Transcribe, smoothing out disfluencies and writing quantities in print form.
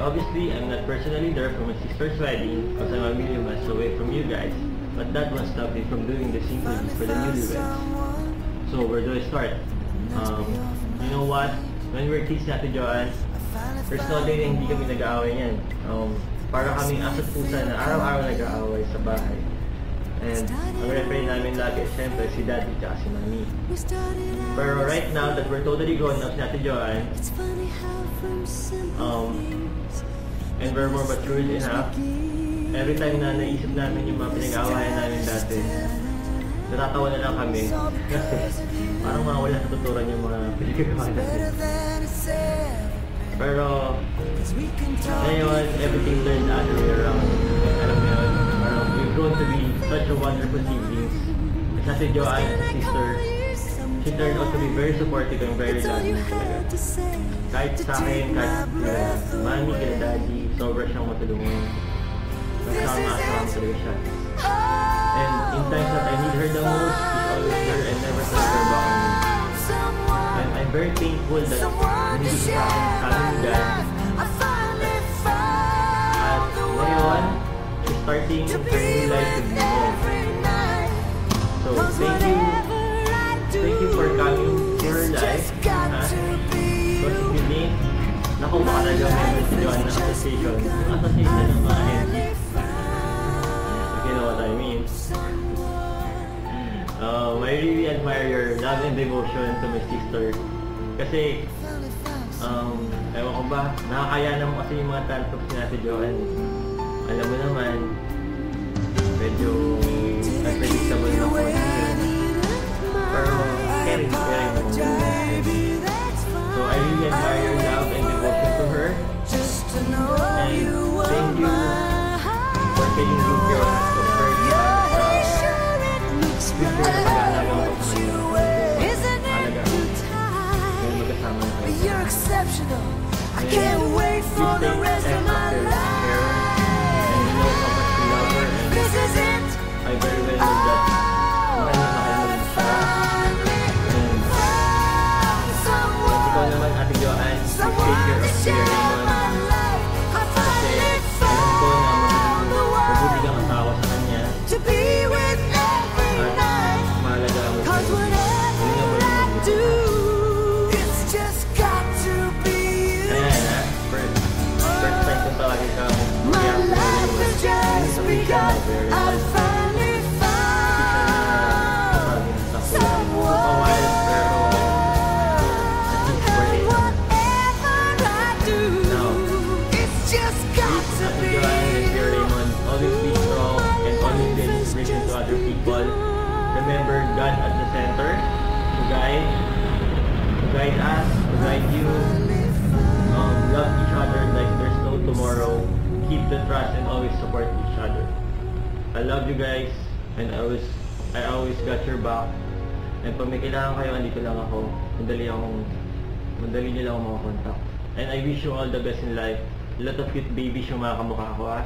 obviously, I'm not personally there for my sister's wedding because I'm a million miles away from you guys. But that won't stop me from doing this interview for the newlyweds. So where do I start? You know what? When we're kids natin, Joanne, there's no day na hindi kami nag-aaway niyan. Para kaming asa't pusa na araw-araw nag-aaway sa bahay. And ang referee namin lagi, syempre, si Daddy at si Mami. Pero right now that we're totally grown up natin, Joanne, and we're more matured enough, every time na naisip namin yung mga pinag-aawayan namin dati, natatawa na lang kami kasi parang mga wala natuturan yung mga pinag-aawayan natin. Pero ngayon, everything turned the other way around. Alam mo yun, we've grown to be such a wonderful siblings. Kasi si Joanne, as a sister, she turned out to be very supportive and very loving talaga. Kahit sa akin, kahit Mami, kila Daddy, sobra siyang matulungan. Masama-asama talaga siya. And in times that I need her the most, she's always there and never turns her back on me. And I'm very thankful that hindi siya kami dad. At ngayon, she's starting her new life with me. So thank you for coming to her life. Because if you didn't, naku, baka nag-memory si Joanne na association. Yung association ng mga entities. You know what I mean? I really admire your love and devotion to my sister. Kasi, ewan ko ba, nakakaya naman kasi yung mga tantoks ni Ate Joanne. Alam mo naman, medyo unpredictable na po yun. Pero, caring mo. So, I really admire your love and devotion to her. And thank you for taking good care of her. You're exceptional. I can't wait for the rest of my life. And you know how much we love her. And This is it. I very well know that mahal ikaw naman, Ate Joanne, take care of Kuya Raymond. Kasi alam ko na mabuti kang asawa sa kanya. To be with every night. Mahalaga mo siya. 'Cause whatever I do, it's just got to be you. Ayan ha, first time kong tawagin ka. My life has just begun. I finally found someone. And whatever I do, it's just got to Ate be Joanne and Kuya you. Raymond, always be strong and always be an inspiration to other people. Remember God at the center, to guide us, to guide you. Love each other like there's no tomorrow. Keep the trust and always support each other. I love you guys, and I always got your back. And pag may kailangan kayo, andito lang ako. Madali niyo lang ako makakontak. And I wish you all the best in life. A lot of cute babies yung mga kamukha ko, ah.